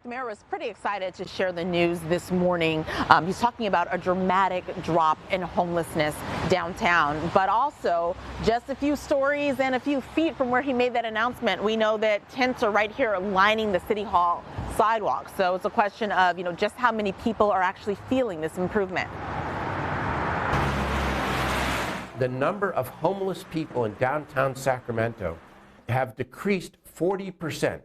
The mayor was pretty excited to share the news this morning. He's talking about a dramatic drop in homelessness downtown, but also just a few stories and a few feet from where he made that announcement. We know that tents are right here lining the City Hall sidewalk. So it's a question of, just how many people are actually feeling this improvement. The number of homeless people in downtown Sacramento have decreased 40%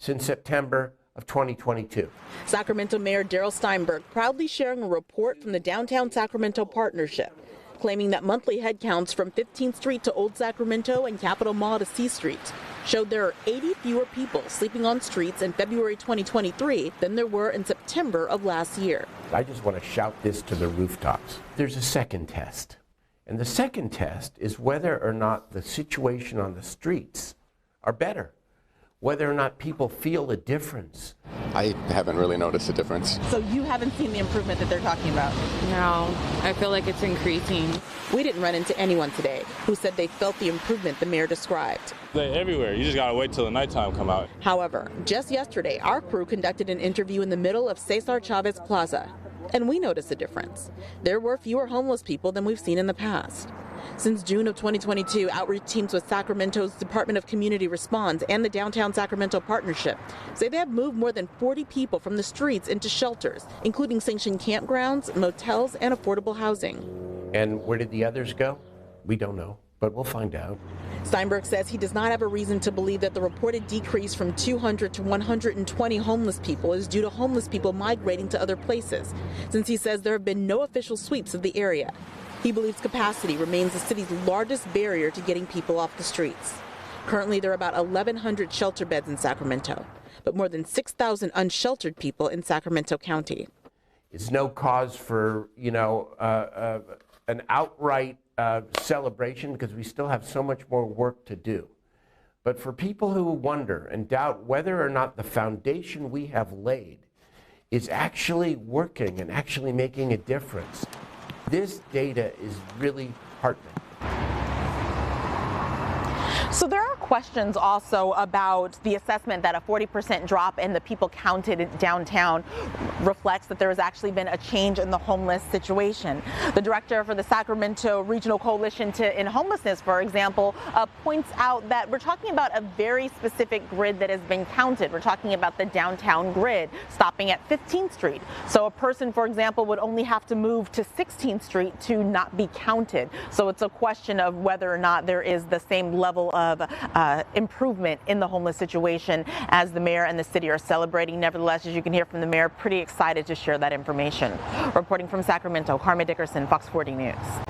since September of 2022. Sacramento Mayor Darrell Steinberg proudly sharing a report from the Downtown Sacramento Partnership, claiming that monthly headcounts from 15th Street to Old Sacramento and Capitol Mall to C Street showed there are 80 fewer people sleeping on streets in February 2023 than there were in September of last year. I just want to shout this to the rooftops. There's a second test. And the second test is whether or not the situation on the streets are better, whether or not people feel a difference. I haven't really noticed a difference. So you haven't seen the improvement that they're talking about? No, I feel like it's increasing. We didn't run into anyone today who said they felt the improvement the mayor described. They're everywhere. You just gotta wait till the nighttime come out. However, just yesterday, our crew conducted an interview in the middle of Cesar Chavez Plaza, and we noticed a difference. There were fewer homeless people than we've seen in the past. Since June of 2022, outreach teams with Sacramento's Department of Community Response and the Downtown Sacramento Partnership say they have moved more than 40 people from the streets into shelters, including sanctioned campgrounds, motels, and affordable housing. And where did the others go? We don't know, but we'll find out. Steinberg says he does not have a reason to believe that the reported decrease from 200 to 120 homeless people is due to homeless people migrating to other places, since he says there have been no official sweeps of the area. He believes capacity remains the city's largest barrier to getting people off the streets. Currently, there are about 1,100 shelter beds in Sacramento, but more than 6,000 unsheltered people in Sacramento County. It's no cause for, an outright celebration, because we still have so much more work to do. But for people who wonder and doubt whether or not the foundation we have laid is actually working and actually making a difference, this data is really heartening. So there are questions also about the assessment that a 40% drop in the people counted downtown reflects that there has actually been a change in the homeless situation. The director for the Sacramento Regional Coalition to End Homelessness, for example, points out that we're talking about a very specific grid that has been counted. We're talking about the downtown grid stopping at 15th Street. So a person, for example, would only have to move to 16th Street to not be counted. So it's a question of whether or not there is the same level of improvement in the homeless situation as the mayor and the city are celebrating. Nevertheless, as you can hear from the mayor, pretty excited to share that information. Reporting from Sacramento, Carmen Dickerson, Fox 40 News.